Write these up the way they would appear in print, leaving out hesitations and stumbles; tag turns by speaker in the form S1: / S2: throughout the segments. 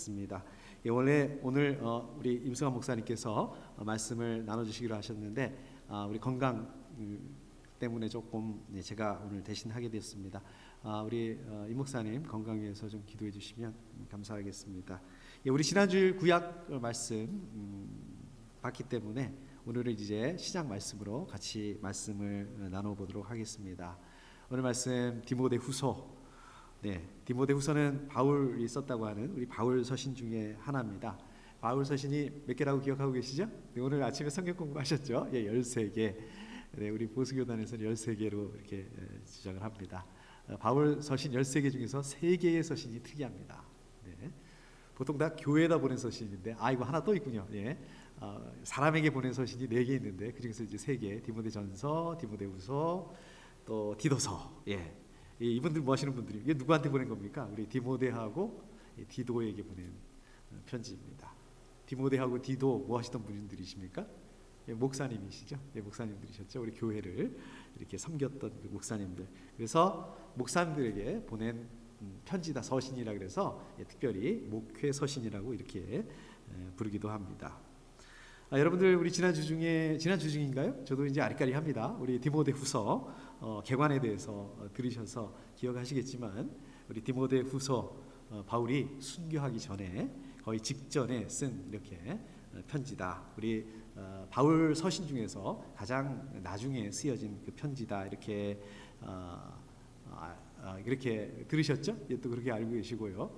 S1: 있습니다. 원래 오늘 우리 임승환 목사님께서 말씀을 나눠주시기로 하셨는데 우리 건강 때문에 조금 제가 오늘 대신 하게 되었습니다. 우리 임 목사님 건강 위해서 좀 기도해 주시면 감사하겠습니다. 우리 지난주 구약 말씀 봤기 때문에 오늘은 이제 시작 말씀으로 같이 말씀을 나눠보도록 하겠습니다. 오늘 말씀 디모데후서. 디모데후서는 바울이 썼다고 하는 우리 바울 서신 중에 하나입니다. 바울 서신이 몇 개라고 기억하고 계시죠? 오늘 아침에 성경 공부하셨죠? 13개. 우리 보수교단에서는 13개로 이렇게 주장을 합니다. 바울 서신 13개 중에서 3개의 서신이 특이합니다. 보통 다 교회에다 보낸 서신인데 이거 하나 또 있군요. 사람에게 보낸 서신이 4개 있는데 그 중에서 이제 3개, 디모데전서, 디모데후서, 또 디도서. 이분들 뭐 하시는 분들이 이게 누구한테 보낸 겁니까? 우리 디모데하고 디도에게 보낸 편지입니다. 디모데하고 디도 뭐 하시던 분들이십니까? 목사님이시죠? 목사님들이셨죠. 우리 교회를 이렇게 섬겼던 목사님들. 그래서 목사님들에게 보낸 편지다, 서신이라 그래서 특별히 목회 서신이라고 이렇게 부르기도 합니다. 여러분들 우리 지난주 중인가요? 저도 이제 아리까리합니다. 우리 디모데후서 개관에 대해서 들으셔서 기억하시겠지만 우리 디모데후서 바울이 순교하기 전에 거의 직전에 쓴 이렇게 편지다. 우리 바울 서신 중에서 가장 나중에 쓰여진 그 편지다. 이렇게 들으셨죠? 또 그렇게 알고 계시고요.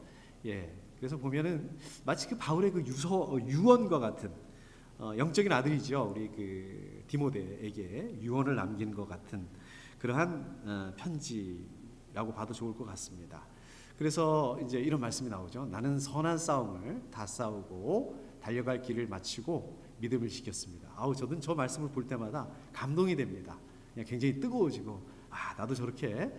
S1: 그래서 보면은 마치 그 바울의 그 유언과 같은 영적인 아들이죠. 우리 그 디모데에게 유언을 남긴 것 같은 그러한 편지라고 봐도 좋을 것 같습니다. 그래서 이제 이런 말씀이 나오죠. 나는 선한 싸움을 다 싸우고 달려갈 길을 마치고 믿음을 지켰습니다. 저는 저 말씀을 볼 때마다 감동이 됩니다. 그냥 굉장히 뜨거워지고 나도 저렇게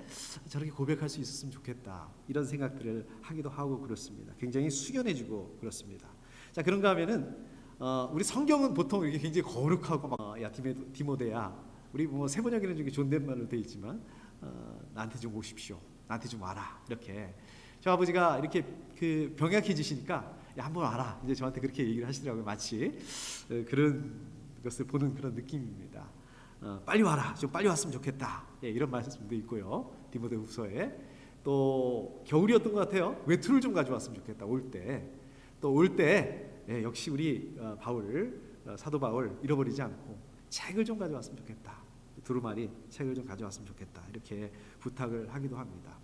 S1: 고백할 수 있었으면 좋겠다. 이런 생각들을 하기도 하고 그렇습니다. 굉장히 숙연해지고 그렇습니다. 자, 그런가 하면은 우리 성경은 보통 이게 굉장히 거룩하고 야 디모데야, 우리 뭐 세번역에는 중에 존댓말로 되어 있지만 나한테 좀 오십시오, 나한테 좀 와라. 이렇게 저 아버지가 이렇게 그 병약해지시니까 야 한번 와라, 이제 저한테 그렇게 얘기를 하시더라고요. 마치 그런 것을 보는 그런 느낌입니다. 빨리 와라, 좀 빨리 왔으면 좋겠다. 이런 말씀도 있고요. 디모데후서에 또 겨울이었던 것 같아요. 외투를 좀 가져왔으면 좋겠다. 올 때 역시 우리 사도 바울 잃어버리지 않고 책을 좀 가져왔으면 좋겠다. 두루마리 책을 좀 가져왔으면 좋겠다. 이렇게 부탁을 하기도 합니다.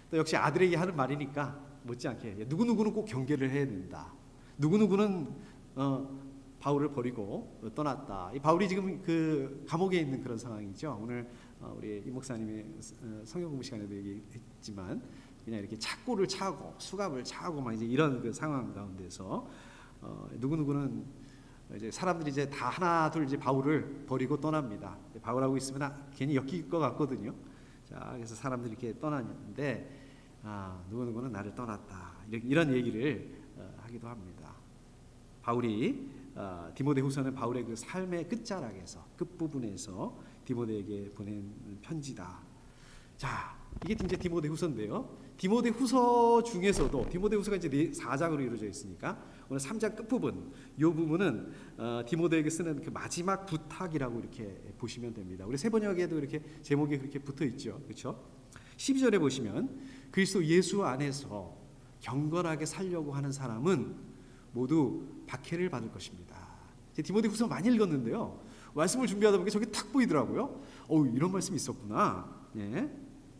S1: 또 역시 아들에게 하는 말이니까 못지않게 누구누구는 꼭 경계를 해야 된다. 누구누구는 바울을 버리고 떠났다. 이 바울이 지금 그 감옥에 있는 그런 상황이죠. 오늘 우리 임 목사님의 성경 공부 시간에도 얘기했지만 그냥 이렇게 착고를 차고 수갑을 차고 막 이제 이런 그 상황 가운데서 누구누구는 이제 사람들이 이제 다 하나 둘 이제 바울을 버리고 떠납니다. 바울하고 있으면 괜히 엮일 것 같거든요. 자, 그래서 사람들이 이렇게 떠났는데 누구누구는 나를 떠났다. 이런 얘기를 하기도 합니다. 바울이 디모데후서는 바울의 그 삶의 끝자락에서 끝부분에서 디모데에게 보낸 편지다. 자, 이게 이제 디모데후서인데요. 디모데후서 중에서도 디모데후서가 이제 4장으로 이루어져 있으니까 오늘 3장 끝부분, 이 부분은 디모데에게 쓰는 그 마지막 부탁이라고 이렇게 보시면 됩니다. 우리 세번역에도 이렇게 제목이 그렇게 붙어 있죠, 그렇죠? 12절에 보시면 그리스도 예수 안에서 경건하게 살려고 하는 사람은 모두 박해를 받을 것입니다. 디모데후서 많이 읽었는데요. 말씀을 준비하다 보니까 저게 탁 보이더라고요. 이런 말씀이 있었구나.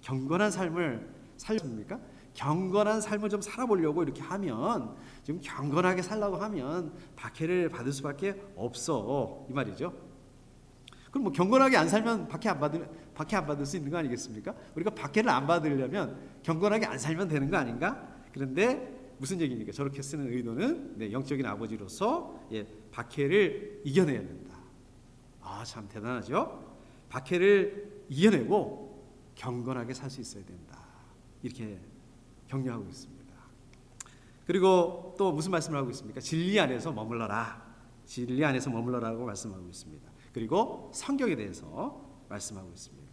S1: 경건한 삶을 살렵니까? 경건한 삶을 좀 살아보려고 이렇게 하면, 지금 경건하게 살려고 하면 박해를 받을 수밖에 없어, 이 말이죠. 그럼 뭐 경건하게 안 살면 박해 안 받을 수 있는 거 아니겠습니까? 우리가 박해를 안 받으려면 경건하게 안 살면 되는 거 아닌가? 그런데 무슨 얘기입니까? 저렇게 쓰는 의도는 영적인 아버지로서 박해를 이겨내야 된다. 참 대단하죠? 박해를 이겨내고 경건하게 살 수 있어야 된다. 이렇게 격려하고 있습니다. 그리고 또 무슨 말씀을 하고 있습니까? 진리 안에서 머물러라. 진리 안에서 머물러라고 말씀하고 있습니다. 그리고 성경에 대해서 말씀하고 있습니다.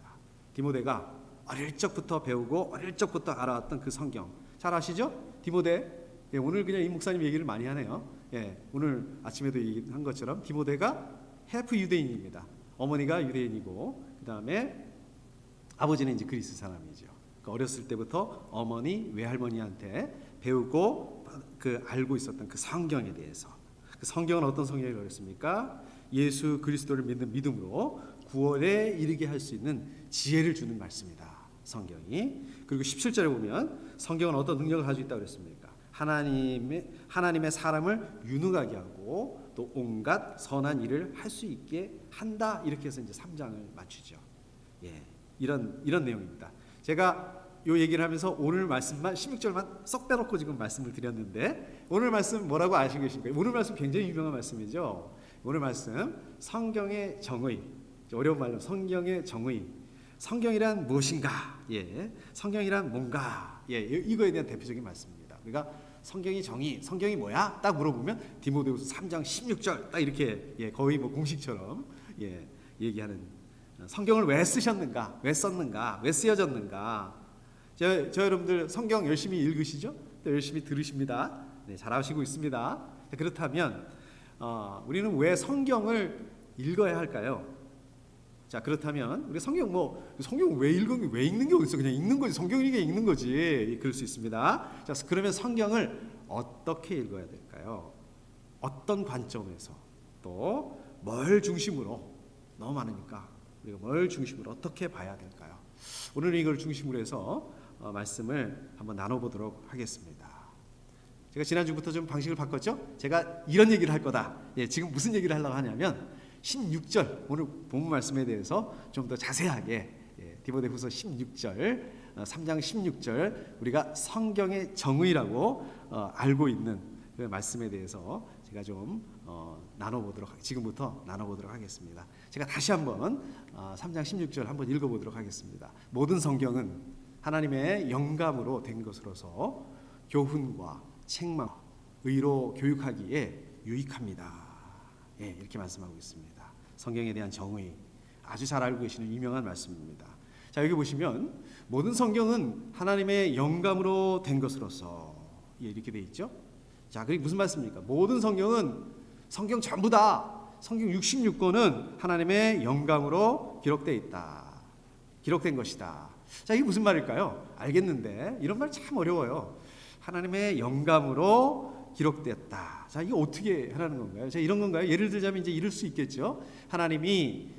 S1: 디모데가 어릴 적부터 배우고 어릴 적부터 알아왔던 그 성경 잘 아시죠? 디모데 예, 오늘 그냥 이 목사님 얘기를 많이 하네요. 예, 오늘 아침에도 얘기한 것처럼 디모데가 해프 유대인입니다. 어머니가 유대인이고 그 다음에 아버지는 이제 그리스 사람이죠. 그러니까 어렸을 때부터 어머니, 외할머니한테 배우고 그 알고 있었던 그 성경에 대해서. 그 성경은 어떤 성경이라고 했습니까? 예수 그리스도를 믿는 믿음으로 구원에 이르게 할 수 있는 지혜를 주는 말씀이다. 성경이. 그리고 17절에 보면 성경은 어떤 능력을 가지고 있다고 그랬습니까? 하나님의 사람을 유능하게 하고 또 온갖 선한 일을 할 수 있게 한다. 이렇게 해서 이제 3장을 맞추죠. 예, 이런 내용입니다. 제가 요 얘기를 하면서 오늘 말씀만 16절만 쏙 빼놓고 지금 말씀을 드렸는데 오늘 말씀 뭐라고 아시고 계신가요? 오늘 말씀 굉장히 유명한 말씀이죠. 오늘 말씀 성경의 정의, 어려운 말로 성경의 정의. 성경이란 무엇인가? 예, 성경이란 뭔가? 예, 이거에 대한 대표적인 말씀입니다. 그러니까 성경이 정의, 성경이 뭐야? 딱 물어보면 디모데후서 3장 16절 딱 이렇게 예, 거의 뭐 공식처럼 예, 얘기하는 성경을 왜 쓰셨는가? 왜 썼는가? 왜 쓰여졌는가? 저 여러분들 성경 열심히 읽으시죠? 또 열심히 들으십니다. 네, 잘하시고 있습니다. 그렇다면 우리는 왜 성경을 읽어야 할까요? 자, 그렇다면 우리 성경 왜 읽는 게 어딨어? 그냥 읽는 거지. 성경이니까 읽는 거지. 그럴 수 있습니다. 자, 그러면 성경을 어떻게 읽어야 될까요? 어떤 관점에서 또 뭘 중심으로? 너무 많으니까 우리가 뭘 중심으로 어떻게 봐야 될까요? 오늘은 이걸 중심으로 해서 말씀을 한번 나눠보도록 하겠습니다. 제가 지난주부터 좀 방식을 바꿨죠? 제가 이런 얘기를 할 거다. 예, 지금 무슨 얘기를 하려고 하냐면 16절 오늘 본문 말씀에 대해서 좀 더 자세하게 예, 디모데후서 16절 3장 16절 우리가 성경의 정의라고 알고 있는 그 말씀에 대해서 제가 좀 지금부터 나눠보도록 하겠습니다. 제가 다시 한번 3장 16절 한번 읽어보도록 하겠습니다. 모든 성경은 하나님의 영감으로 된 것으로서 교훈과 책망, 의로 교육하기에 유익합니다. 예, 이렇게 말씀하고 있습니다. 성경에 대한 정의 아주 잘 알고 계시는 유명한 말씀입니다. 자, 여기 보시면 모든 성경은 하나님의 영감으로 된 것으로서 예, 이렇게 돼 있죠. 자, 그게 무슨 말씀입니까? 모든 성경 전부 다 성경 66권은 하나님의 영감으로 기록되어 있다. 기록된 것이다. 자, 이게 무슨 말일까요? 알겠는데 이런 말 참 어려워요. 하나님의 영감으로 기록되었다. 자, 이거 어떻게 하라는 건가요? 자, 이런 건가요? 예를 들자면 이제 이럴 수 있겠죠. 하나님이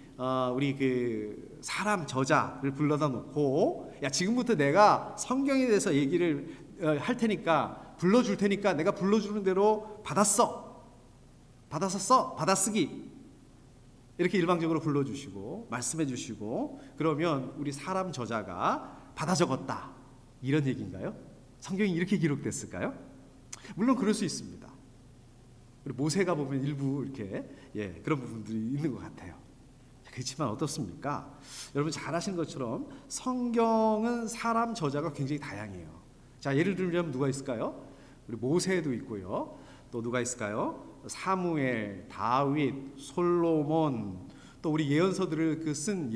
S1: 우리 그 사람 저자를 불러다 놓고 야, 지금부터 내가 성경에 대해서 얘기를 할 테니까 불러줄 테니까 내가 불러주는 대로 받아쓰기 이렇게 일방적으로 불러주시고 말씀해 주시고 그러면 우리 사람 저자가 받아 적었다 이런 얘기인가요? 성경이 이렇게 기록됐을까요? 물론 그럴 수 있습니다. 우리 모세가 보면 일부 이렇게 예, 그런 부분들이 있는 것 같아요. 그렇지만 어떻습니까? 여러분 잘 아시는 것처럼 성경은 사람 저자가 굉장히 다양해요. 자, 예를 들면 누가 있을까요? 우리 모세도 있고요. 또 누가 있을까요? 사무엘, 다윗, 솔로몬, 또 우리 예언서들을 쓴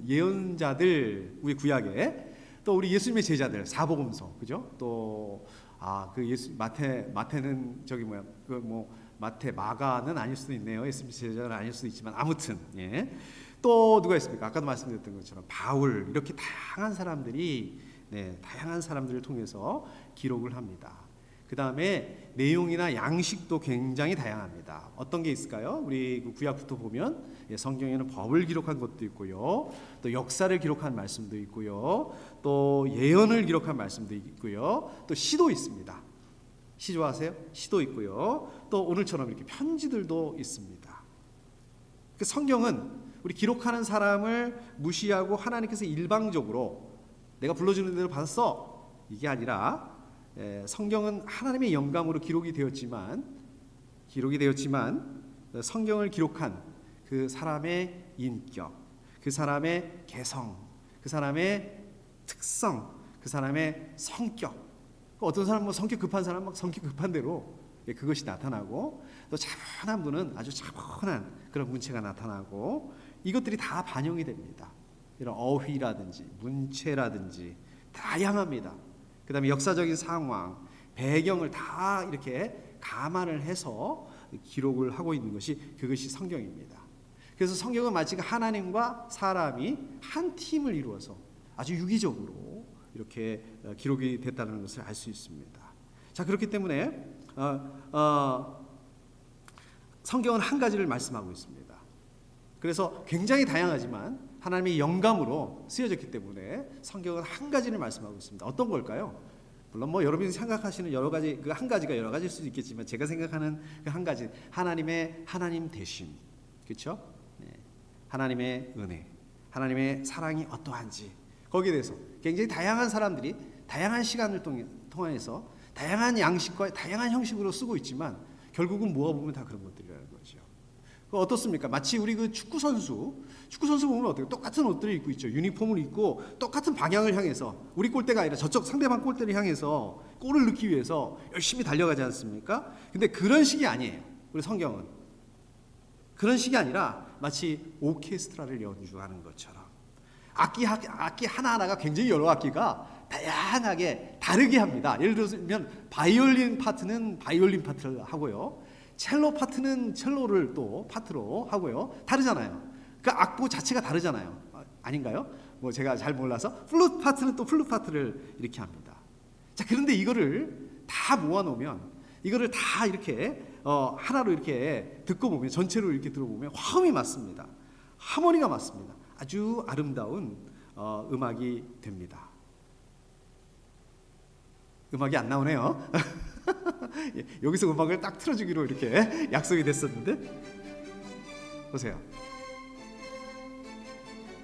S1: 예언자들 우리 구약에 또 우리 예수님의 제자들 사복음서 그죠? 또 그 마태는 마태 마가는 아닐 수도 있네요. 예수님의 제자는 아닐 수도 있지만 아무튼 예. 또 누가 있습니까? 아까도 말씀드렸던 것처럼 바울 이렇게 다양한 사람들을 통해서 기록을 합니다. 그 다음에 내용이나 양식도 굉장히 다양합니다. 어떤 게 있을까요? 우리 구약부터 보면 성경에는 법을 기록한 것도 있고요. 또 역사를 기록한 말씀도 있고요. 또 예언을 기록한 말씀도 있고요. 또 시도 있습니다. 시 좋아하세요? 시도 있고요. 또 오늘처럼 이렇게 편지들도 있습니다. 그 성경은 우리 기록하는 사람을 무시하고 하나님께서 일방적으로 내가 불러주는 대로 받았어 이게 아니라 성경은 하나님의 영감으로 기록이 되었지만 성경을 기록한 그 사람의 인격, 그 사람의 개성, 그 사람의 특성, 그 사람의 성격. 어떤 사람은 성격 급한 사람은 성격 급한 대로 그것이 나타나고 또 차분한 분은 아주 차분한 그런 문체가 나타나고 이것들이 다 반영이 됩니다. 이런 어휘라든지 문체라든지 다양합니다. 그 다음에 역사적인 상황, 배경을 다 이렇게 감안을 해서 기록을 하고 있는 것이 그것이 성경입니다. 그래서 성경은 마치 하나님과 사람이 한 팀을 이루어서 아주 유기적으로 이렇게 기록이 됐다는 것을 알 수 있습니다. 자, 그렇기 때문에 성경은 한 가지를 말씀하고 있습니다. 그래서 굉장히 다양하지만 하나님의 영감으로 쓰여졌기 때문에 성경은 한 가지를 말씀하고 있습니다. 어떤 걸까요? 물론 여러분이 생각하시는 여러 가지 그 한 가지가 여러 가지일 수도 있겠지만 제가 생각하는 그 한 가지, 하나님 되심, 그렇죠? 네. 하나님의 은혜, 하나님의 사랑이 어떠한지 거기에 대해서 굉장히 다양한 사람들이 다양한 시간을 통해서 다양한 양식과 다양한 형식으로 쓰고 있지만 결국은 모아보면 다 그런 것들이라는 거죠. 어떻습니까? 마치 우리 그 축구 선수 보면 어때요? 똑같은 옷들을 입고 있죠. 유니폼을 입고 똑같은 방향을 향해서 우리 골대가 아니라 저쪽 상대방 골대를 향해서 골을 넣기 위해서 열심히 달려가지 않습니까? 근데 그런 식이 아니에요. 우리 성경은 그런 식이 아니라 마치 오케스트라를 연주하는 것처럼 악기 하나하나가 굉장히 여러 악기가 다양하게 다르게 합니다. 예를 들면 바이올린 파트는 바이올린 파트를 하고요. 첼로 파트는 첼로를 또 파트로 하고요. 다르잖아요. 그 악보 자체가 다르잖아요. 아닌가요? 제가 잘 몰라서 플룻 파트는 또 플룻 파트를 이렇게 합니다. 자, 그런데 이거를 다 모아놓으면 이거를 다 이렇게 하나로 이렇게 듣고 보면 전체로 이렇게 들어보면 화음이 맞습니다. 하모니가 맞습니다. 아주 아름다운 음악이 됩니다. 음악이 안 나오네요. 여기서 음악을 딱 틀어주기로 이렇게 약속이 됐었는데 보세요.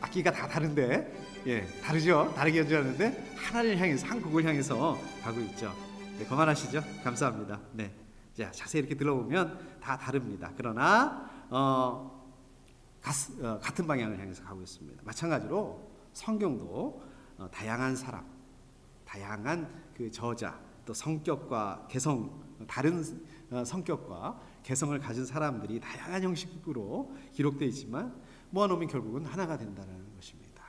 S1: 악기가 다 다른데 다르죠? 다르게 연주하는데 하나를 향해서 한 곡을 향해서 가고 있죠. 네, 그만하시죠. 감사합니다. 네, 자, 자세히 이렇게 들어보면 다 다릅니다. 그러나 같은 방향을 향해서 가고 있습니다. 마찬가지로 성경도 다양한 사람, 다양한 그 저자, 또 성격과 개성, 다른 성격과 개성을 가진 사람들이 다양한 형식으로 기록되어 있지만 모아놓으면 결국은 하나가 된다는 것입니다.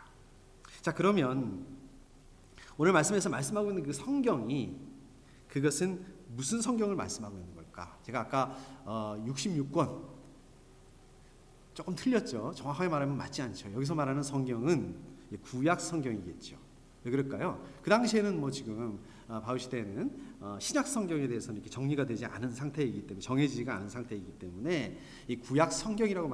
S1: 자, 그러면 오늘 말씀에서 말씀하고 있는 그 성경이 그것은 무슨 성경을 말씀하고 있는 걸까? 제가 아까 66권 조금 틀렸죠. 정확하게 말하면 맞지 않죠. 여기서 말하는 성경은 구약 성경이겠죠. 왜 그럴까요? 그 당시에는 지금 바울 시대에는 신약 성경에 대해서는 이렇게 정리가 되지 않은 상태이기 때문에 정해지지가 않은 상태이기 때문에 이 구약 성경이라고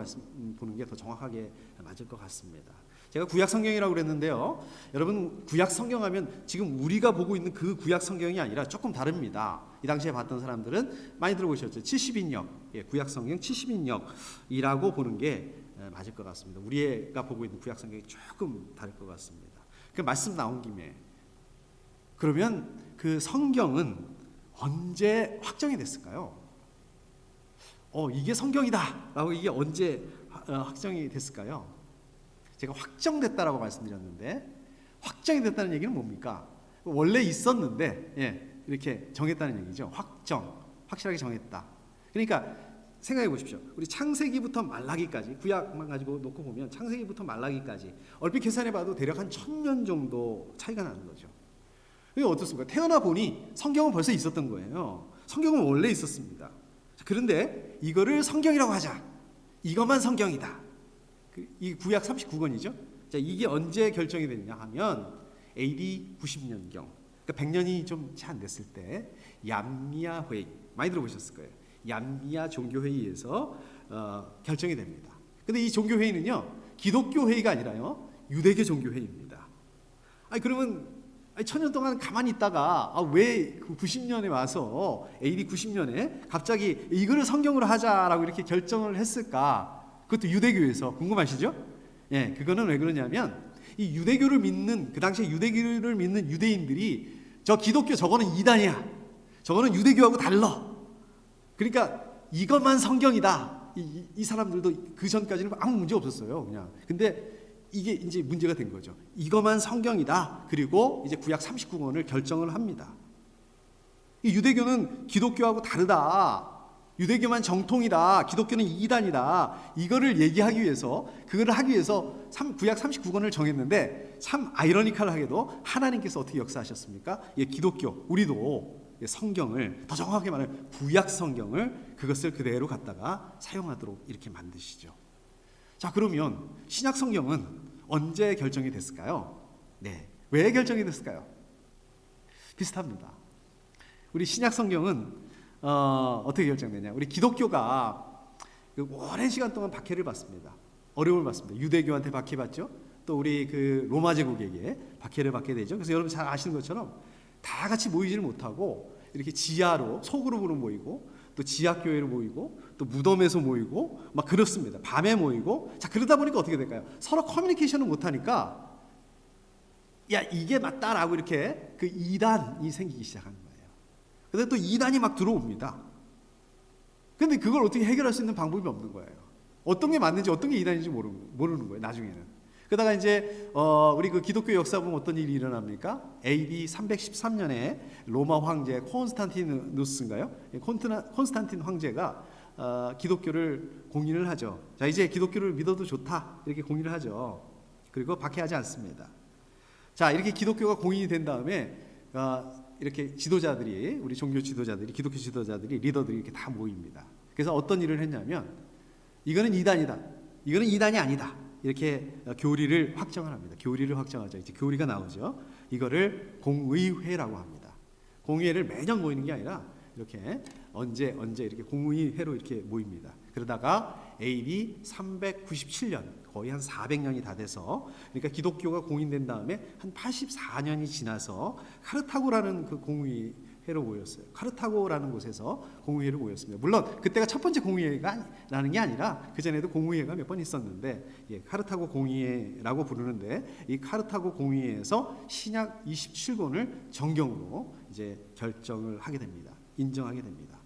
S1: 보는 게 더 정확하게 맞을 것 같습니다. 제가 구약 성경이라고 그랬는데요. 여러분 구약 성경하면 지금 우리가 보고 있는 그 구약 성경이 아니라 조금 다릅니다. 이 당시에 봤던 사람들은 많이 들어보셨죠. 70인역, 구약 성경 70인역이라고 보는 게 맞을 것 같습니다. 우리가 보고 있는 구약 성경이 조금 다를 것 같습니다. 그 말씀 나온 김에 그러면 그 성경은 언제 확정이 됐을까요? 이게 성경이다라고 이게 언제 확정이 됐을까요? 제가 확정됐다라고 말씀드렸는데 확정이 됐다는 얘기는 뭡니까? 원래 있었는데 이렇게 정했다는 얘기죠. 확실하게 정했다. 그러니까 생각해 보십시오. 우리 창세기부터 말라기까지 구약만 가지고 놓고 보면 창세기부터 말라기까지 얼핏 계산해 봐도 대략 한 1000년 정도 차이가 나는 거죠. 이게 어떻습니까? 태어나 보니 성경은 벌써 있었던 거예요. 성경은 원래 있었습니다. 그런데 이거를 성경이라고 하자. 이것만 성경이다. 이 구약 39권이죠. 자, 이게 언제 결정이 됐냐 하면 AD 90년경. 그러니까 100년이 좀 채 안 됐을 때 얌미야 회의 많이 들어보셨을 거예요. 얌미야 종교회의에서 결정이 됩니다. 근데 이 종교회의는요 기독교 회의가 아니라요 유대교 종교회의입니다. 그러면 1000년 동안 가만히 있다가 왜 90년에 와서 AD 90년에 갑자기 이거를 성경으로 하자라고 이렇게 결정을 했을까? 그것도 유대교에서 궁금하시죠? 그거는 왜 그러냐면 이 유대교를 믿는 그 당시에 유대교를 믿는 유대인들이 저 기독교 저거는 이단이야. 저거는 유대교하고 달라. 그러니까 이것만 성경이다. 이 사람들도 그 전까지는 아무 문제 없었어요. 그냥. 근데 이게 이제 문제가 된 거죠. 이것만 성경이다. 그리고 이제 구약 39권을 결정을 합니다. 이 유대교는 기독교하고 다르다. 유대교만 정통이다. 기독교는 이단이다. 이거를 얘기하기 위해서 그거를 하기 위해서 구약 39권을 정했는데 참 아이러니컬하게도 하나님께서 어떻게 역사하셨습니까? 기독교 우리도 성경을, 더 정확하게 말하면 구약 성경을 그것을 그대로 갖다가 사용하도록 이렇게 만드시죠. 자, 그러면 신약 성경은 언제 결정이 됐을까요? 네, 왜 결정이 됐을까요? 비슷합니다. 우리 신약 성경은 어떻게 결정되냐? 우리 기독교가 그 오랜 시간 동안 박해를 받습니다. 어려움을 받습니다. 유대교한테 박해받죠. 또 우리 그 로마 제국에게 박해를 받게 되죠. 그래서 여러분 잘 아시는 것처럼 다 같이 모이지를 못하고 이렇게 지하로 소그룹으로 모이고 또 지하교회로 모이고 또 무덤에서 모이고 막 그렇습니다. 밤에 모이고. 자, 그러다 보니까 어떻게 될까요? 서로 커뮤니케이션을 못하니까 야, 이게 맞다라고 이렇게 그 이단이 생기기 시작하는 거예요. 근데 또 이단이 막 들어옵니다. 근데 그걸 어떻게 해결할 수 있는 방법이 없는 거예요. 어떤 게 맞는지 어떤 게 이단인지 모르는 거예요, 나중에는. 그러다가 이제 우리 그 기독교 역사 보면 어떤 일이 일어납니까? AD 313년에 로마 황제 콘스탄티누스인가요? 콘스탄틴 황제가 기독교를 공인을 하죠. 자, 이제 기독교를 믿어도 좋다 이렇게 공인을 하죠. 그리고 박해하지 않습니다. 자, 이렇게 기독교가 공인이 된 다음에 이렇게 지도자들이, 우리 종교 지도자들이, 기독교 지도자들이, 리더들이 이렇게 다 모입니다. 그래서 어떤 일을 했냐면 이거는 이단이다, 이거는 이단이 아니다, 이렇게 교리를 확정을 합니다. 교리를 확정하죠. 이제 교리가 나오죠. 이거를 공의회라고 합니다. 공의회를 매년 모이는 게 아니라 이렇게 언제 이렇게 공의회로 이렇게 모입니다. 그러다가 AD 397년, 거의 한 400년이 다 돼서, 그러니까 기독교가 공인된 다음에 한 84년이 지나서 카르타고라는 그 공의회로 모였어요. 카르타고라는 곳에서 공의회를 모였습니다. 물론 그때가 첫 번째 공의회가라는 게 아니라 그 전에도 공의회가 몇 번 있었는데, 카르타고 공의회라고 부르는데, 이 카르타고 공의회에서 신약 27권을 정경으로 이제 결정을 하게 됩니다. 인정하게 됩니다.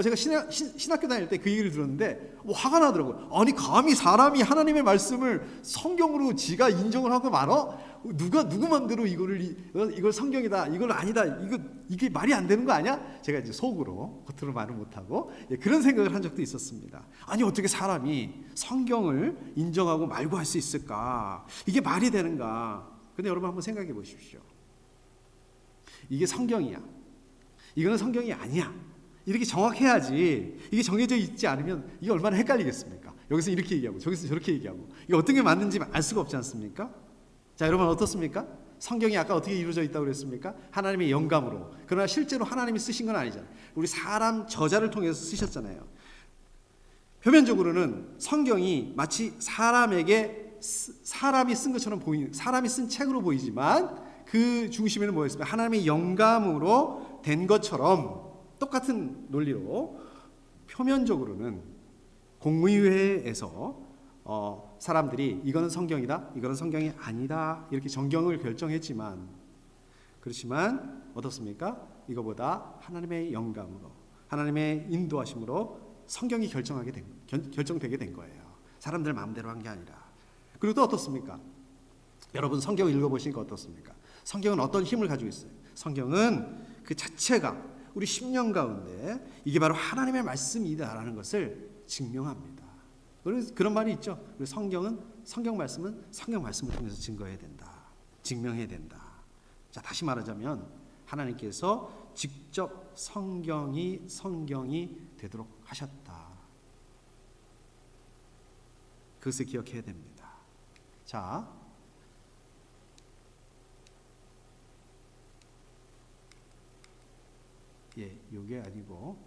S1: 제가 신학교 다닐 때 그 얘기를 들었는데 화가 나더라고요. 아니, 감히 사람이 하나님의 말씀을 성경으로 지가 인정을 하고 말어? 누구 맘대로 이걸 성경이다, 이걸 아니다, 이게 말이 안 되는 거 아니야? 제가 이제 속으로, 겉으로 말을 못하고 그런 생각을 한 적도 있었습니다. 아니, 어떻게 사람이 성경을 인정하고 말고 할 수 있을까? 이게 말이 되는가? 근데 여러분 한번 생각해 보십시오. 이게 성경이야, 이거는 성경이 아니야, 이렇게 정확해야지. 이게 정해져 있지 않으면 이게 얼마나 헷갈리겠습니까? 여기서 이렇게 얘기하고 저기서 저렇게 얘기하고, 이게 어떤 게 맞는지 알 수가 없지 않습니까? 자, 여러분 어떻습니까? 성경이 아까 어떻게 이루어져 있다고 그랬습니까? 하나님의 영감으로. 그러나 실제로 하나님이 쓰신 건 아니잖아요. 우리 사람 저자를 통해서 쓰셨잖아요. 표면적으로는 성경이 마치 사람이 쓴 것처럼 사람이 쓴 책으로 보이지만 그 중심에는 뭐였습니까? 하나님의 영감으로 된 것처럼, 똑같은 논리로 표면적으로는 공의회에서 사람들이 이거는 성경이다, 이거는 성경이 아니다, 이렇게 정경을 결정했지만, 그렇지만 어떻습니까? 이거보다 하나님의 영감으로, 하나님의 인도하심으로 성경이 결정되게 된 거예요. 사람들 마음대로 한 게 아니라. 그리고 또 어떻습니까? 여러분 성경을 읽어보시니까 어떻습니까? 성경은 어떤 힘을 가지고 있어요? 성경은 그 자체가 우리 심령 가운데 이게 바로 하나님의 말씀이다라는 것을 증명합니다. 그런 말이 있죠. 성경 말씀은 성경 말씀을 통해서 증거해야 된다, 증명해야 된다. 자, 다시 말하자면 하나님께서 직접 성경이 되도록 하셨다. 그것을 기억해야 됩니다. 자, 이게 아니고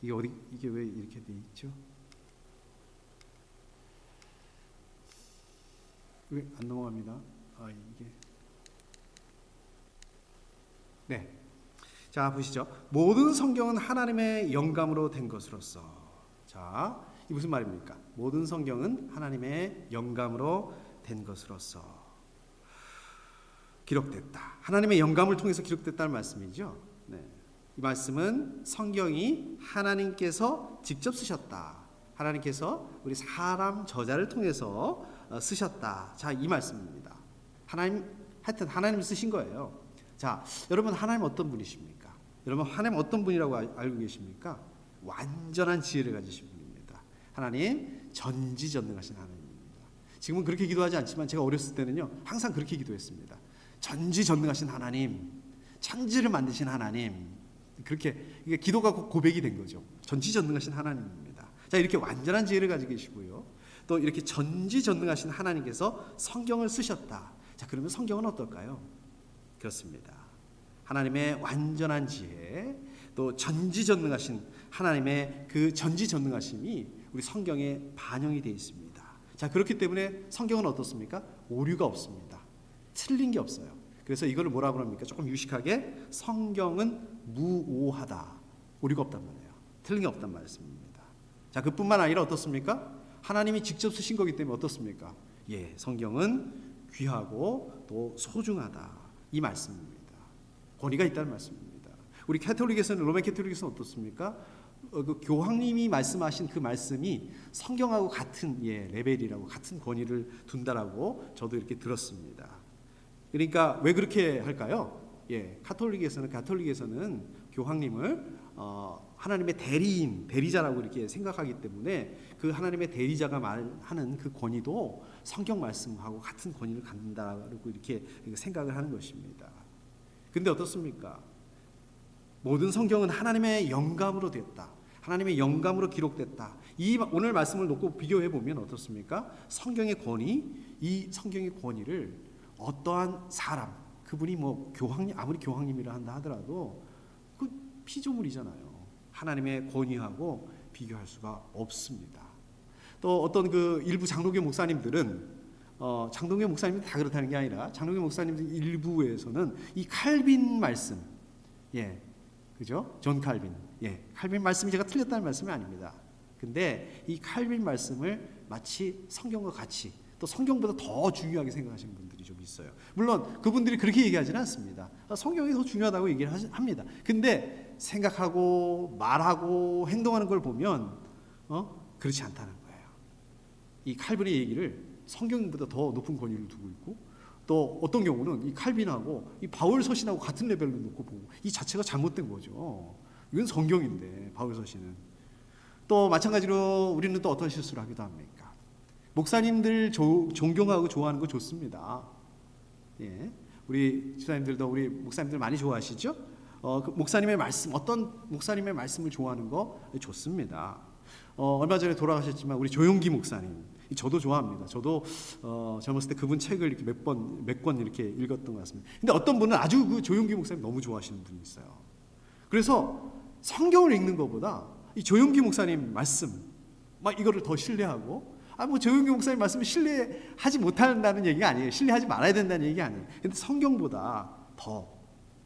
S1: 이게 왜 이렇게 돼 있죠? 왜 안 넘어갑니다. 이게 네. 자, 보시죠. 모든 성경은 하나님의 영감으로 된 것으로서. 자, 이 무슨 말입니까? 모든 성경은 하나님의 영감으로 된 것으로서 기록됐다. 하나님의 영감을 통해서 기록됐다는 말씀이죠. 네. 이 말씀은 성경이 하나님께서 직접 쓰셨다. 하나님께서 우리 사람 저자를 통해서 쓰셨다. 자, 이 말씀입니다. 하여튼 하나님이 쓰신 거예요. 자, 여러분 하나님 어떤 분이십니까? 여러분 하나님 어떤 분이라고 알고 계십니까? 완전한 지혜를 가지신 분입니다. 하나님 전지전능하신 하나님입니다. 지금은 그렇게 기도하지 않지만 제가 어렸을 때는요 항상 그렇게 기도했습니다. 전지전능하신 하나님, 천지를 만드신 하나님, 그렇게 이게 기도가 고백이 된 거죠. 전지전능하신 하나님입니다. 자, 이렇게 완전한 지혜를 가지고 계시고요, 또 이렇게 전지전능하신 하나님께서 성경을 쓰셨다. 자, 그러면 성경은 어떨까요? 그렇습니다. 하나님의 완전한 지혜, 또 전지전능하신 하나님의 그 전지전능하심이 우리 성경에 반영이 되어 있습니다. 자, 그렇기 때문에 성경은 어떻습니까? 오류가 없습니다. 틀린 게 없어요. 그래서 이걸 뭐라고 합니까? 조금 유식하게 성경은 무오하다. 오류가 없단 말이에요. 틀린 게 없단 말씀입니다. 자, 그뿐만 아니라 어떻습니까? 하나님이 직접 쓰신 거기 때문에 어떻습니까? 예, 성경은 귀하고 또 소중하다. 이 말씀입니다. 권위가 있다는 말씀입니다. 우리 캐톨릭에서는, 로맨 캐톨릭에서는 어떻습니까? 그 교황님이 말씀하신 그 말씀이 성경하고 같은 레벨이라고, 같은 권위를 둔다라고 저도 이렇게 들었습니다. 그러니까 왜 그렇게 할까요? 가톨릭에서는 교황님을 하나님의 대리자라고 이렇게 생각하기 때문에 그 하나님의 대리자가 말하는 그 권위도 성경 말씀하고 같은 권위를 갖는다라고 이렇게 생각을 하는 것입니다. 근데 어떻습니까? 모든 성경은 하나님의 영감으로 됐다. 하나님의 영감으로 기록됐다. 이 오늘 말씀을 놓고 비교해 보면 어떻습니까? 성경의 권위, 이 성경의 권위를 어떠한 사람, 그분이 뭐 교황님, 아무리 교황님이라 한다 하더라도 그 피조물이잖아요. 하나님의 권위하고 비교할 수가 없습니다. 또 어떤 그 일부 장로교 목사님들은 장로교 목사님들 다 그렇다는 게 아니라 장로교 목사님들 일부에서는 이 칼빈 말씀, 그죠? 존 칼빈, 칼빈 말씀이 제가 틀렸다는 말씀이 아닙니다. 근데 이 칼빈 말씀을 마치 성경과 같이, 또 성경보다 더 중요하게 생각하시는 분들이 좀 있어요. 물론 그분들이 그렇게 얘기하지는 않습니다. 성경이 더 중요하다고 얘기를 합니다. 근데 생각하고 말하고 행동하는 걸 보면 그렇지 않다는 거예요. 이 칼빈의 얘기를 성경보다 더 높은 권위를 두고 있고, 또 어떤 경우는 이 칼빈하고 이 바울 서신하고 같은 레벨로 놓고 보고, 이 자체가 잘못된 거죠. 이건 성경인데 바울 서신은. 또 마찬가지로 우리는 또 어떤 실수를 하기도 합니까? 목사님들 존경하고 좋아하는 거 좋습니다. 우리 집사님들도 우리 목사님들 많이 좋아하시죠? 그 목사님의 말씀, 어떤 목사님의 말씀을 좋아하는 거 좋습니다. 얼마 전에 돌아가셨지만 우리 조용기 목사님, 저도 좋아합니다. 저도 젊었을 때 그분 책을 이렇게 몇 권 이렇게 읽었던 것 같습니다. 근데 어떤 분은 아주 그 조용기 목사님 너무 좋아하시는 분이 있어요. 그래서 성경을 읽는 것보다 이 조용기 목사님 말씀, 막 이거를 더 신뢰하고, 뭐 조용기 목사님 말씀을 신뢰하지 못한다는 얘기가 아니에요. 신뢰하지 말아야 된다는 얘기가 아니에요. 근데 성경보다 더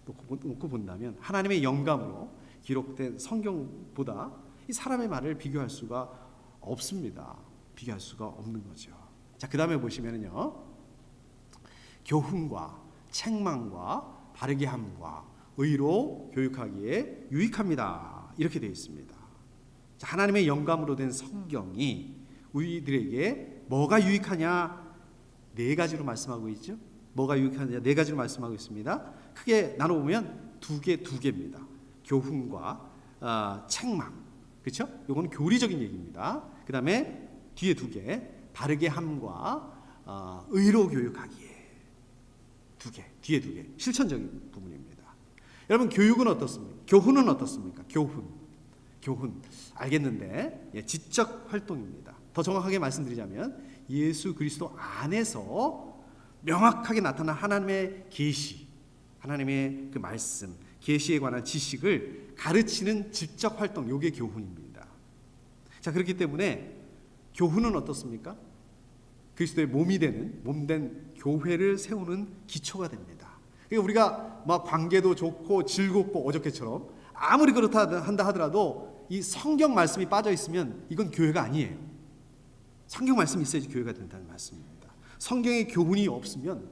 S1: 놓고 본다면, 하나님의 영감으로 기록된 성경보다 이 사람의 말을 비교할 수가 없습니다. 비교할 수가 없는 거죠. 자, 그 다음에 보시면은요, 교훈과 책망과 바르게 함과 의로 교육하기에 유익합니다. 이렇게 되어 있습니다. 자, 하나님의 영감으로 된 성경이 우리들에게 뭐가 유익하냐, 네 가지로 말씀하고 있죠. 뭐가 유익하냐, 네 가지로 말씀하고 있습니다. 크게 나눠보면 두 개입니다. 교훈과 책망, 그렇죠? 이거는 교리적인 얘기입니다. 그 다음에 뒤에 두 개, 바르게 함과 의로 교육하기에 뒤에 두 개, 실천적인 부분입니다. 여러분, 교육은 어떻습니까? 교훈은 어떻습니까? 교훈 알겠는데, 지적 활동입니다. 더 정확하게 말씀드리자면 예수 그리스도 안에서 명확하게 나타난 하나님의 계시, 하나님의 그 말씀, 계시에 관한 지식을 가르치는 지적 활동, 이게 교훈입니다. 자, 그렇기 때문에 교훈은 어떻습니까? 그리스도의 몸된 교회를 세우는 기초가 됩니다. 그러니까 우리가 막 관계도 좋고 즐겁고 어저께처럼 아무리 그렇다 한다 하더라도 이 성경 말씀이 빠져 있으면 이건 교회가 아니에요. 성경 말씀이 있어야지 교회가 된다는 말씀입니다. 성경의 교훈이 없으면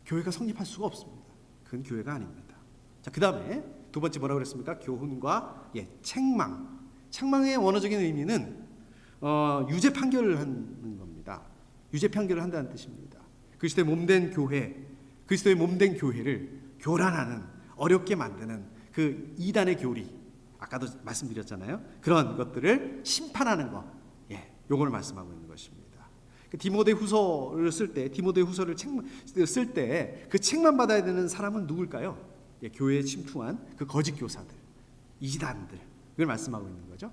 S1: 교회가 성립할 수가 없습니다. 그건 교회가 아닙니다. 자, 그 다음에 두 번째 뭐라고 그랬습니까? 교훈과 책망. 책망의 원어적인 의미는 유죄 판결을 하는 겁니다. 유죄 판결을 한다는 뜻입니다. 그리스도의 몸된 교회, 그리스도의 몸된 교회를 교란하는, 어렵게 만드는 그 이단의 교리, 아까도 말씀드렸잖아요. 그런 것들을 심판하는 것, 요걸 말씀하고 있는 것입니다. 디모데 후서를 쓸 때, 디모데 후서를 쓸 때 그 책만 받아야 되는 사람은 누굴까요? 교회에 침투한 그 거짓 교사들, 이단들, 그걸 말씀하고 있는 거죠.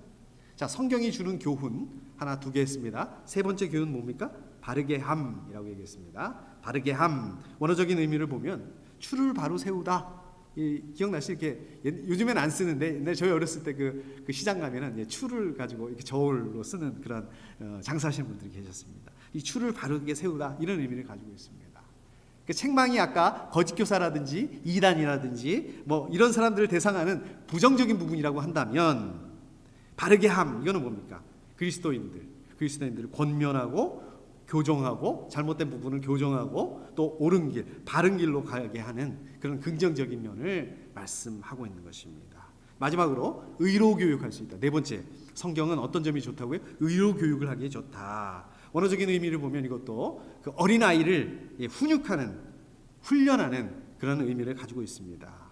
S1: 자, 성경이 주는 교훈 하나 두 개 했습니다. 세 번째 교훈 뭡니까? 바르게 함이라고 얘기했습니다. 바르게 함, 원어적인 의미를 보면 추를 바로 세우다. 기억나시? 이렇게 요즘엔 안 쓰는데 옛날 저희 어렸을 때 그 시장 가면은 추를 가지고 이렇게 저울로 쓰는 그런 장사하시는 분들이 계셨습니다. 이 추를 바르게 세우다 이런 의미를 가지고 있습니다. 그 책망이 아까 거짓 교사라든지 이단이라든지 뭐 이런 사람들을 대상하는 부정적인 부분이라고 한다면, 바르게 함 이거는 뭡니까? 그리스도인들을 권면하고 교정하고 잘못된 부분을 교정하고 또 옳은 길, 바른 길로 가게 하는 그런 긍정적인 면을 말씀하고 있는 것입니다. 마지막으로 의로 교육할 수 있다. 네 번째, 성경은 어떤 점이 좋다고요? 의로 교육을 하기에 좋다. 원어적인 의미를 보면 이것도 그 어린아이를 훈련하는 그런 의미를 가지고 있습니다.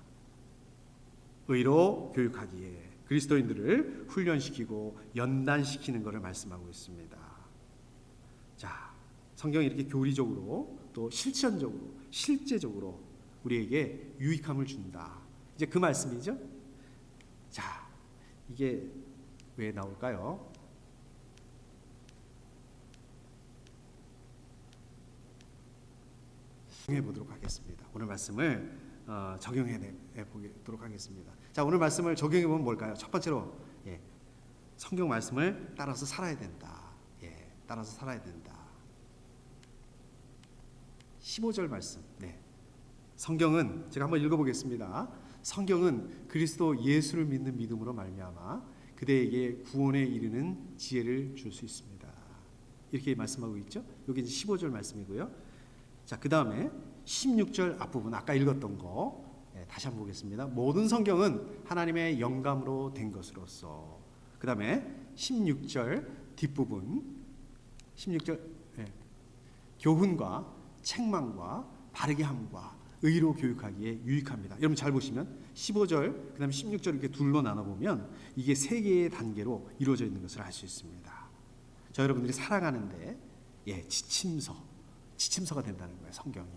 S1: 의로 교육하기에 그리스도인들을 훈련시키고 연단시키는 것을 말씀하고 있습니다. 자, 성경이 이렇게 교리적으로 또 실제적으로 우리에게 유익함을 준다. 이제 그 말씀이죠. 자, 이게 왜 나올까요? 적용해 보도록 하겠습니다. 오늘 말씀을 적용해 보도록 하겠습니다. 자, 오늘 말씀을 적용해 보면 뭘까요? 첫 번째로, 성경 말씀을 따라서 살아야 된다. 따라서 살아야 된다. 15절 말씀. 성경은 제가 한번 읽어보겠습니다. 성경은 그리스도 예수를 믿는 믿음으로 말미암아 그대에게 구원에 이르는 지혜를 줄 수 있습니다. 이렇게 말씀하고 있죠. 여기 15절 말씀이고요. 자, 그 다음에 16절 앞부분 아까 읽었던 거 다시 한번 보겠습니다. 모든 성경은 하나님의 영감으로 된 것으로서. 그 다음에 16절 뒷부분 16절 교훈과 책망과 바르게 함과 의로 교육하기에 유익합니다. 여러분 잘 보시면 15절 그 다음에 16절 이렇게 둘로 나눠보면 이게 세 개의 단계로 이루어져 있는 것을 알 수 있습니다. 저 여러분들이 살아가는데 지침서가 된다는 거예요. 성경이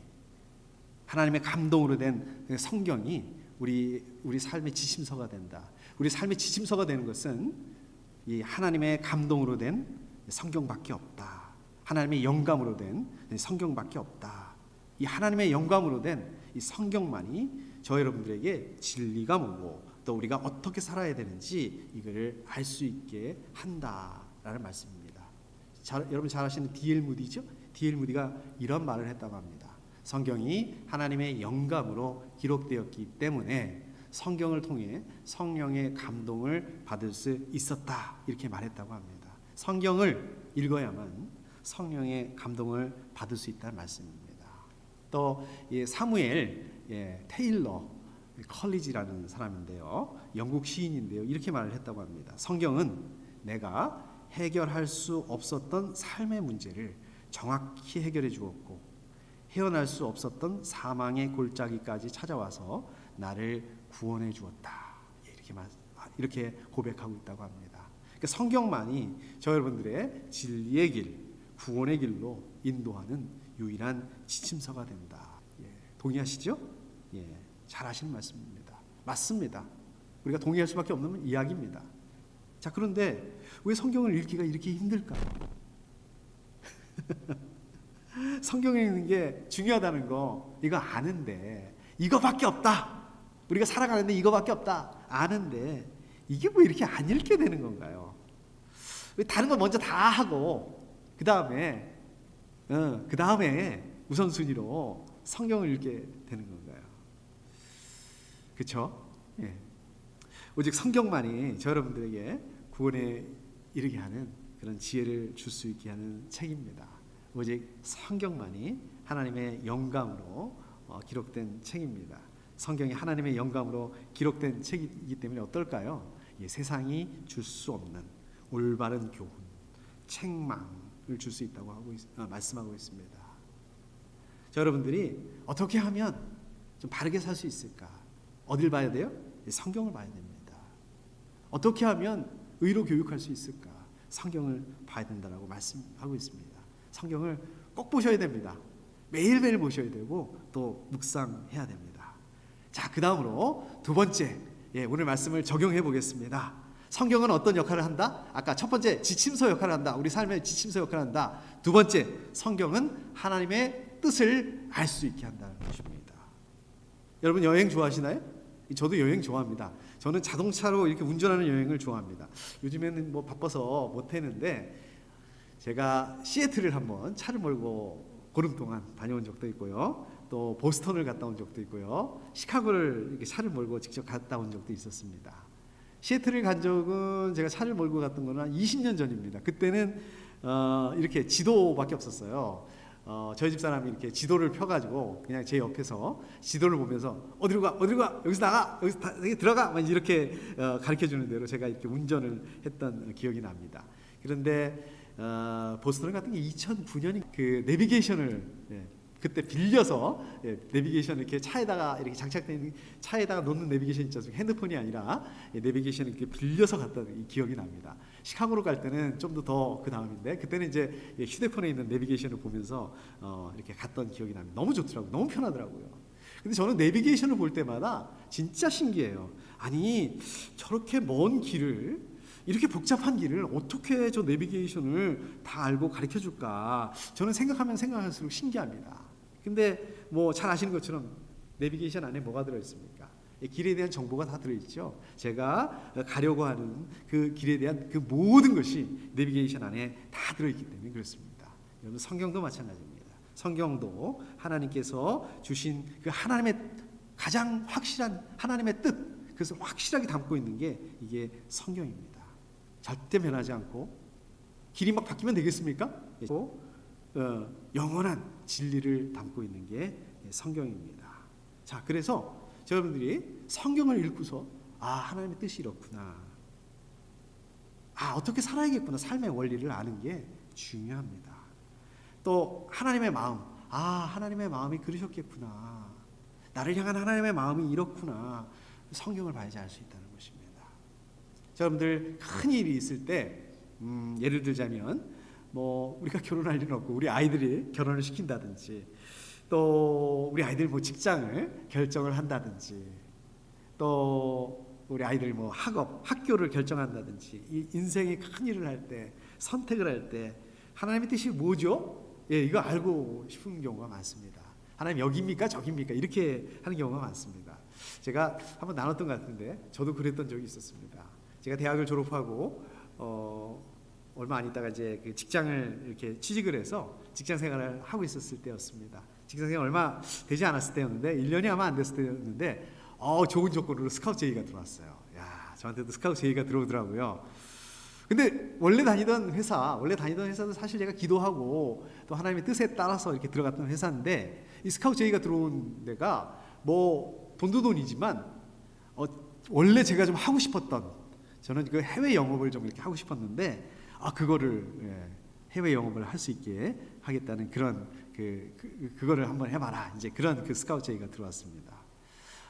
S1: 하나님의 감동으로 된 성경이 우리 삶의 지침서가 된다. 우리 삶의 지침서가 되는 것은 이 하나님의 감동으로 된 성경밖에 없다. 하나님의 영감으로 된 성경밖에 없다. 이 하나님의 영감으로 된 이 성경만이 저 여러분들에게 진리가 뭐고 또 우리가 어떻게 살아야 되는지 이거를 알 수 있게 한다라는 말씀입니다. 여러분 잘 아시는 D.L. 무디죠? D.L. 무디가 이런 말을 했다고 합니다. 성경이 하나님의 영감으로 기록되었기 때문에 성경을 통해 성령의 감동을 받을 수 있었다. 이렇게 말했다고 합니다. 성경을 읽어야만 성령의 감동을 받을 수 있다는 말씀입니다. 또 사무엘 테일러 컬리지라는 사람인데요. 영국 시인인데요. 이렇게 말을 했다고 합니다. 성경은 내가 해결할 수 없었던 삶의 문제를 정확히 해결해 주었고 헤어날 수 없었던 사망의 골짜기까지 찾아와서 나를 구원해 주었다. 이렇게 고백하고 있다고 합니다. 그러니까 성경만이 저 여러분들의 진리의 길, 구원의 길로 인도하는 유일한 지침서가 된다. 동의하시죠? 잘 하시는 말씀입니다. 맞습니다. 우리가 동의할 수밖에 없는 이야기입니다. 자, 그런데 왜 성경을 읽기가 이렇게 힘들까요? 성경에 있는 게 중요하다는 거 이거 아는데 이거밖에 없다. 우리가 살아가는데 이거밖에 없다. 아는데 이게 왜 이렇게 안 읽게 되는 건가요? 왜 다른 거 먼저 다 하고 그 다음에 우선순위로 성경을 읽게 되는 건가요? 그렇죠? 오직 성경만이 저 여러분들에게 구원에 이르게 하는 그런 지혜를 줄 수 있게 하는 책입니다. 오직 성경만이 하나님의 영감으로 기록된 책입니다. 성경이 하나님의 영감으로 기록된 책이기 때문에 어떨까요? 세상이 줄 수 없는 올바른 교훈, 책망을 줄 수 있다고 말씀하고 있습니다. 자, 여러분들이 어떻게 하면 좀 바르게 살 수 있을까? 어딜 봐야 돼요? 성경을 봐야 됩니다. 어떻게 하면 의로 교육할 수 있을까? 성경을 봐야 된다라고 말씀하고 있습니다. 성경을 꼭 보셔야 됩니다. 매일매일 보셔야 되고 또 묵상해야 됩니다. 자, 그 다음으로 두 번째, 오늘 말씀을 적용해 보겠습니다. 성경은 어떤 역할을 한다? 아까 첫 번째 지침서 역할을 한다. 우리 삶의 지침서 역할을 한다. 두 번째, 성경은 하나님의 뜻을 알 수 있게 한다는 것입니다. 여러분 여행 좋아하시나요? 저도 여행 좋아합니다. 저는 자동차로 이렇게 운전하는 여행을 좋아합니다. 요즘에는 뭐 바빠서 못 했는데 제가 시애틀을 한번 차를 몰고 보름 동안 다녀온 적도 있고요. 또 보스턴을 갔다 온 적도 있고요. 시카고를 이렇게 차를 몰고 직접 갔다 온 적도 있었습니다. 시애틀을 간 적은 제가 차를 몰고 갔던 거는 한 20년 전입니다. 그때는 이렇게 지도밖에 없었어요. 저희 집 사람이 이렇게 지도를 펴가지고 그냥 제 옆에서 지도를 보면서 어디로 가, 여기서 나가, 여기서 들어가, 막 이렇게 가르쳐주는 대로 제가 이렇게 운전을 했던 기억이 납니다. 그런데 보스턴을 갔던 게 2009년이 그 내비게이션을 그때 빌려서 내비게이션 이렇게 차에다가 이렇게 장착된 차에다가 놓는 내비게이션 있지 않습니까? 핸드폰이 아니라 내비게이션을 이렇게 빌려서 갔던 이 기억이 납니다. 시카고로 갈 때는 좀 더 그 다음인데 그때는 이제 휴대폰에 있는 내비게이션을 보면서 이렇게 갔던 기억이 납니다. 너무 좋더라고요. 너무 편하더라고요. 근데 저는 내비게이션을 볼 때마다 진짜 신기해요. 아니 저렇게 먼 길을 이렇게 복잡한 길을 어떻게 저 내비게이션을 다 알고 가르쳐 줄까? 저는 생각하면 생각할수록 신기합니다. 근데 뭐 잘 아시는 것처럼 내비게이션 안에 뭐가 들어 있습니까? 길에 대한 정보가 다 들어 있죠. 제가 가려고 하는 그 길에 대한 그 모든 것이 내비게이션 안에 다 들어 있기 때문에 그렇습니다. 여러분 성경도 마찬가지입니다. 성경도 하나님께서 주신 그 하나님의 가장 확실한 하나님의 뜻, 그것을 확실하게 담고 있는 게 이게 성경입니다. 절대 변하지 않고 길이 막 바뀌면 되겠습니까? 영원한 진리를 담고 있는 게 성경입니다. 자, 그래서 여러분들이 성경을 읽고서 하나님의 뜻이 이렇구나, 어떻게 살아야겠구나, 삶의 원리를 아는 게 중요합니다. 또 하나님의 마음, 하나님의 마음이 그러셨겠구나, 나를 향한 하나님의 마음이 이렇구나, 성경을 봐야지 알 수 있다는 것입니다. 여러분들 큰 일이 있을 때 예를 들자면 뭐 우리가 결혼할 일은 없고 우리 아이들이 결혼을 시킨다든지, 또 우리 아이들 뭐 직장을 결정을 한다든지, 또 우리 아이들 뭐 학교를 결정한다든지, 이 인생의 큰 일을 할 때, 선택을 할 때 하나님의 뜻이 뭐죠? 이거 알고 싶은 경우가 많습니다. 하나님 여기입니까 저기입니까 이렇게 하는 경우가 많습니다. 제가 한번 나눴던 것 같은데 저도 그랬던 적이 있었습니다. 제가 대학을 졸업하고 얼마 안 있다가 이제 그 직장을 이렇게 취직을 해서 직장 생활을 하고 있었을 때였습니다. 직장 생활 얼마 되지 않았을 때였는데 1년이 아마 안 됐을 때였는데 좋은 조건으로 스카우트 제의가 들어왔어요. 저한테도 스카우트 제의가 들어오더라고요. 근데 원래 다니던 회사도 사실 제가 기도하고 또 하나님의 뜻에 따라서 이렇게 들어갔던 회사인데, 이 스카우트 제의가 들어온 데가 뭐 돈도 돈이지만 원래 제가 좀 하고 싶었던, 저는 그 해외 영업을 좀 이렇게 하고 싶었는데 그거를 해외 영업을 할 수 있게 하겠다는 그런 그거를 한번 해봐라, 이제 그런 그 스카우트 제의가 들어왔습니다.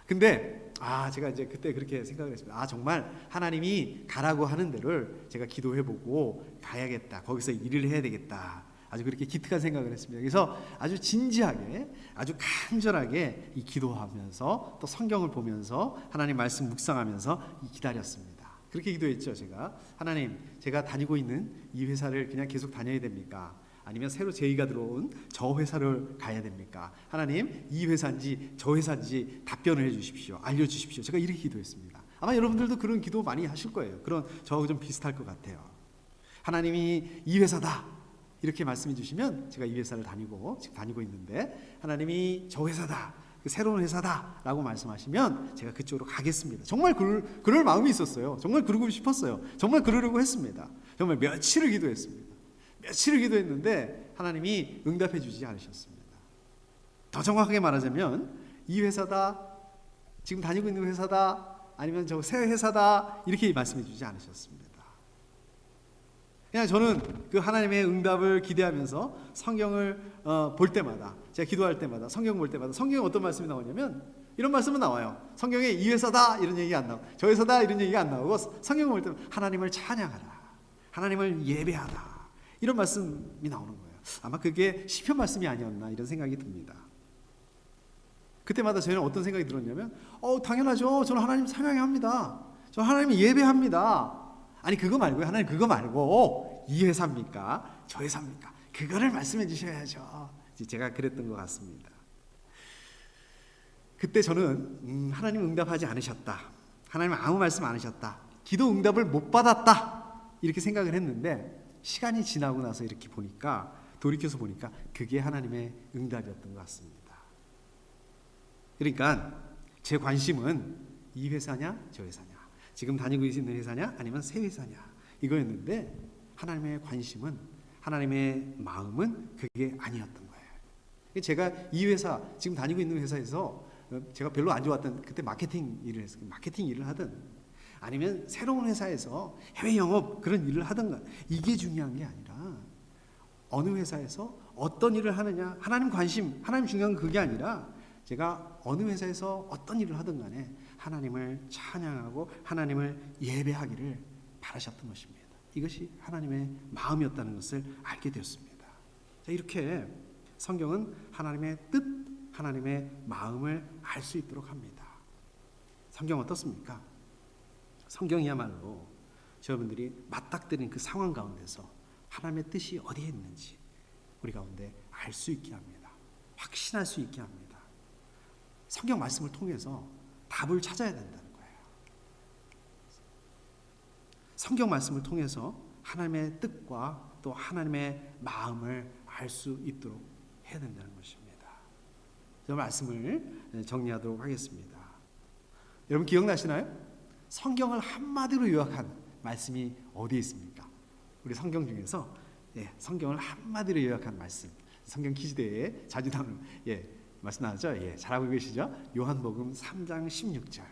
S1: 근데 제가 이제 그때 그렇게 생각을 했습니다. 정말 하나님이 가라고 하는 데를 제가 기도해보고 가야겠다, 거기서 일을 해야 되겠다, 아주 그렇게 기특한 생각을 했습니다. 그래서 아주 진지하게, 아주 간절하게 이 기도하면서 또 성경을 보면서 하나님 말씀 묵상하면서 기다렸습니다. 그렇게 기도했죠. 제가 하나님, 제가 다니고 있는 이 회사를 그냥 계속 다녀야 됩니까? 아니면 새로 제의가 들어온 저 회사를 가야 됩니까? 하나님, 이 회사인지 저 회사인지 답변을 해주십시오. 알려주십시오. 제가 이렇게 기도했습니다. 아마 여러분들도 그런 기도 많이 하실 거예요. 저하고 좀 비슷할 것 같아요. 하나님이 이 회사다 이렇게 말씀해 주시면 제가 이 회사를 지금 다니고 있는데, 하나님이 저 회사다, 그 새로운 회사다 라고 말씀하시면 제가 그쪽으로 가겠습니다. 정말 그럴 마음이 있었어요. 정말 그러고 싶었어요. 정말 그러려고 했습니다. 정말 며칠을 기도했는데 하나님이 응답해 주지 않으셨습니다. 더 정확하게 말하자면 이 회사다, 지금 다니고 있는 회사다, 아니면 저 새 회사다 이렇게 말씀해 주지 않으셨습니다. 그냥 저는 그 하나님의 응답을 기대하면서 성경을 볼 때마다, 제가 기도할 때마다, 성경 볼 때마다 성경에 어떤 말씀이 나오냐면 이런 말씀은 나와요. 성경에 이 회사다 이런 얘기가 안 나오고, 저 회사다 이런 얘기가 안 나오고, 성경을 볼 때마다 하나님을 찬양하라, 하나님을 예배하라, 이런 말씀이 나오는 거예요. 아마 그게 시편 말씀이 아니었나 이런 생각이 듭니다. 그때마다 저희는 어떤 생각이 들었냐면 당연하죠. 저는 하나님 찬양합니다. 저는 하나님 예배합니다. 아니 그거 말고요. 하나님 그거 말고 이 회사입니까? 저 회사입니까? 그거를 말씀해 주셔야죠. 제가 그랬던 것 같습니다. 그때 저는 하나님 응답하지 않으셨다. 하나님 아무 말씀 안 하셨다. 기도 응답을 못 받았다. 이렇게 생각을 했는데 시간이 지나고 나서 이렇게 보니까 돌이켜서 보니까 그게 하나님의 응답이었던 것 같습니다. 그러니까 제 관심은 이 회사냐 저 회사냐, 지금 다니고 있는 회사냐 아니면 새 회사냐 이거였는데 하나님의 관심은, 하나님의 마음은 그게 아니었던 거예요. 제가 이 회사, 지금 다니고 있는 회사에서 제가 별로 안 좋았던 그때 마케팅 일을 했어요. 마케팅 일을 하든 아니면 새로운 회사에서 해외 영업 그런 일을 하든가 이게 중요한 게 아니라 어느 회사에서 어떤 일을 하느냐, 하나님 관심, 하나님 중요한 그게 아니라 제가 어느 회사에서 어떤 일을 하든 간에 하나님을 찬양하고 하나님을 예배하기를 바라셨던 것입니다. 이것이 하나님의 마음이었다는 것을 알게 되었습니다. 자, 이렇게 성경은 하나님의 뜻, 하나님의 마음을 알 수 있도록 합니다. 성경 어떻습니까? 성경이야말로 여러분들이 맞닥뜨린 그 상황 가운데서 하나님의 뜻이 어디에 있는지 우리 가운데 알 수 있게 합니다. 확신할 수 있게 합니다. 성경 말씀을 통해서 답을 찾아야 된다는 거예요. 성경 말씀을 통해서 하나님의 뜻과 또 하나님의 마음을 알 수 있도록 해야 된다는 것입니다. 저 말씀을 정리하도록 하겠습니다. 여러분 기억나시나요? 성경을 한마디로 요약한 말씀이 어디에 있습니까? 우리 성경 중에서 성경을 한마디로 요약한 말씀, 성경 퀴즈대회에 자주 나오는 말씀 나왔죠? 잘 알고 계시죠? 요한복음 3장 16절.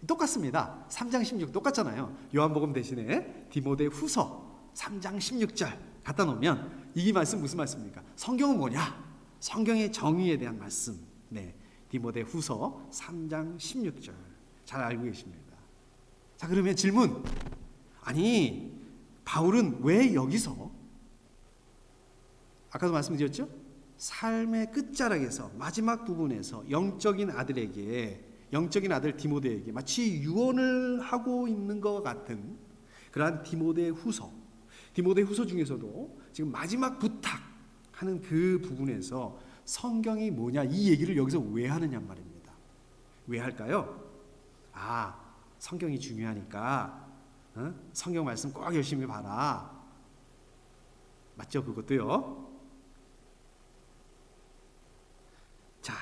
S1: 똑같습니다. 3장 16 똑같잖아요. 요한복음 대신에 디모데 후서 3장 16절 갖다 놓으면 이 말씀 무슨 말씀입니까? 성경은 뭐냐? 성경의 정의에 대한 말씀. 디모데 후서 3장 16절. 잘 알고 계십니다. 자, 그러면 질문. 아니, 바울은 왜 여기서 아까도 말씀드렸죠? 삶의 끝자락에서 마지막 부분에서 영적인 아들 디모데에게 마치 유언을 하고 있는 것 같은 그러한 디모데 후서 중에서도 지금 마지막 부탁하는 그 부분에서 성경이 뭐냐 이 얘기를 여기서 왜 하느냐 말입니다. 왜 할까요? 성경이 중요하니까 성경 말씀 꼭 열심히 봐라. 맞죠? 그것도요. 자,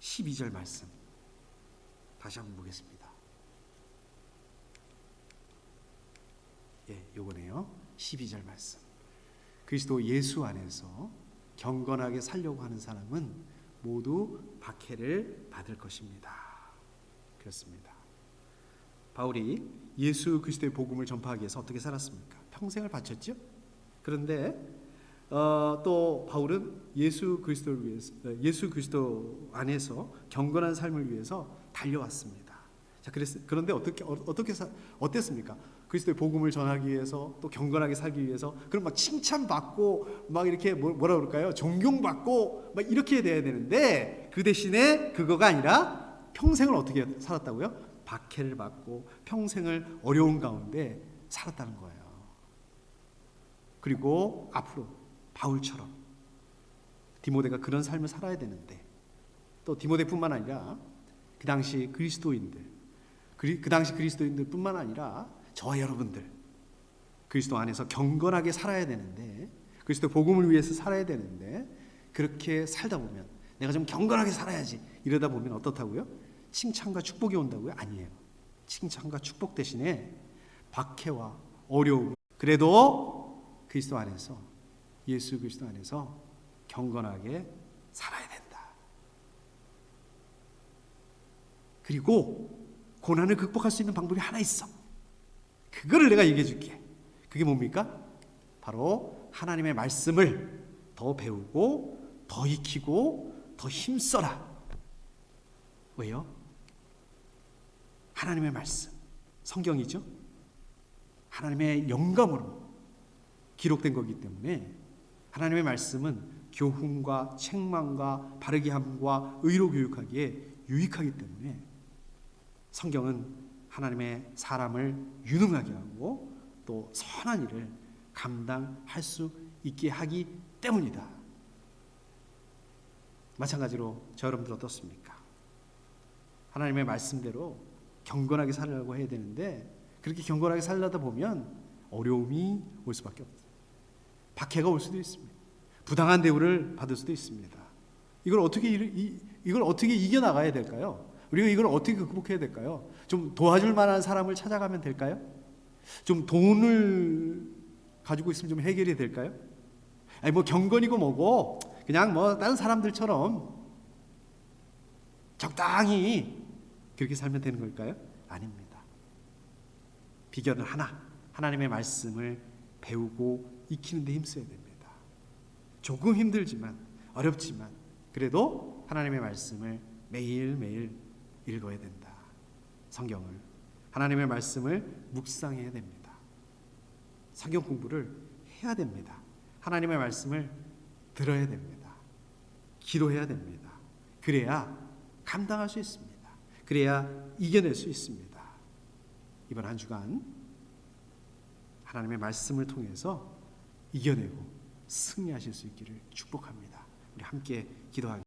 S1: 12절 말씀 다시 한번 보겠습니다. 요거네요. 12절 말씀. 그리스도 예수 안에서 경건하게 살려고 하는 사람은 모두 박해를 받을 것입니다. 그렇습니다. 바울이 예수 그리스도의 복음을 전파하기 위해서 어떻게 살았습니까? 평생을 바쳤죠. 그런데 또 바울은 예수 그리스도를 위해서, 예수 그리스도 안에서 경건한 삶을 위해서 달려왔습니다. 자, 그런데 어땠습니까? 그리스도의 복음을 전하기 위해서 또 경건하게 살기 위해서 그럼 막 칭찬받고 막 이렇게 뭐라 그럴까요? 존경받고 막 이렇게 돼야 되는데 그 대신에 그거가 아니라 평생을 어떻게 살았다고요? 박해를 받고 평생을 어려운 가운데 살았다는 거예요. 그리고 앞으로 바울처럼 디모데가 그런 삶을 살아야 되는데 또 디모데뿐만 아니라 그 당시 그리스도인들뿐만 아니라 저와 여러분들 그리스도 안에서 경건하게 살아야 되는데 그리스도 복음을 위해서 살아야 되는데 그렇게 살다 보면 내가 좀 경건하게 살아야지 이러다 보면 어떻다고요? 칭찬과 축복이 온다고요? 아니에요. 칭찬과 축복 대신에 박해와 어려움, 그래도 그리스도 안에서 예수 그리스도 안에서 경건하게 살아야 된다. 그리고 고난을 극복할 수 있는 방법이 하나 있어. 그거를 내가 얘기해 줄게. 그게 뭡니까? 바로 하나님의 말씀을 더 배우고 더 익히고 더 힘써라. 왜요? 하나님의 말씀, 성경이죠. 하나님의 영감으로 기록된 거기 때문에 하나님의 말씀은 교훈과 책망과 바르게 함과 의로 교육하기에 유익하기 때문에 성경은 하나님의 사람을 유능하게 하고 또 선한 일을 감당할 수 있게 하기 때문이다. 마찬가지로 저 여러분들 어떻습니까? 하나님의 말씀대로 경건하게 살려고 해야 되는데 그렇게 경건하게 살려다 보면 어려움이 올 수밖에 없어요. 박해가 올 수도 있습니다. 부당한 대우를 받을 수도 있습니다. 이걸 어떻게 이겨나가야 될까요? 우리가 이걸 어떻게 극복해야 될까요? 좀 도와줄 만한 사람을 찾아가면 될까요? 좀 돈을 가지고 있으면 좀 해결이 될까요? 아니 뭐 경건이고 뭐고 그냥 뭐 다른 사람들처럼 적당히 그렇게 살면 되는 걸까요? 아닙니다. 비결은 하나, 하나님의 말씀을 배우고 익히는 데 힘써야 됩니다. 조금 힘들지만 어렵지만 그래도 하나님의 말씀을 매일매일 읽어야 된다. 성경을 하나님의 말씀을 묵상해야 됩니다. 성경 공부를 해야 됩니다. 하나님의 말씀을 들어야 됩니다. 기도해야 됩니다. 그래야 감당할 수 있습니다. 그래야 이겨낼 수 있습니다. 이번 한 주간 하나님의 말씀을 통해서 이겨내고 승리하실 수 있기를 축복합니다. 우리 함께 기도하겠습니다.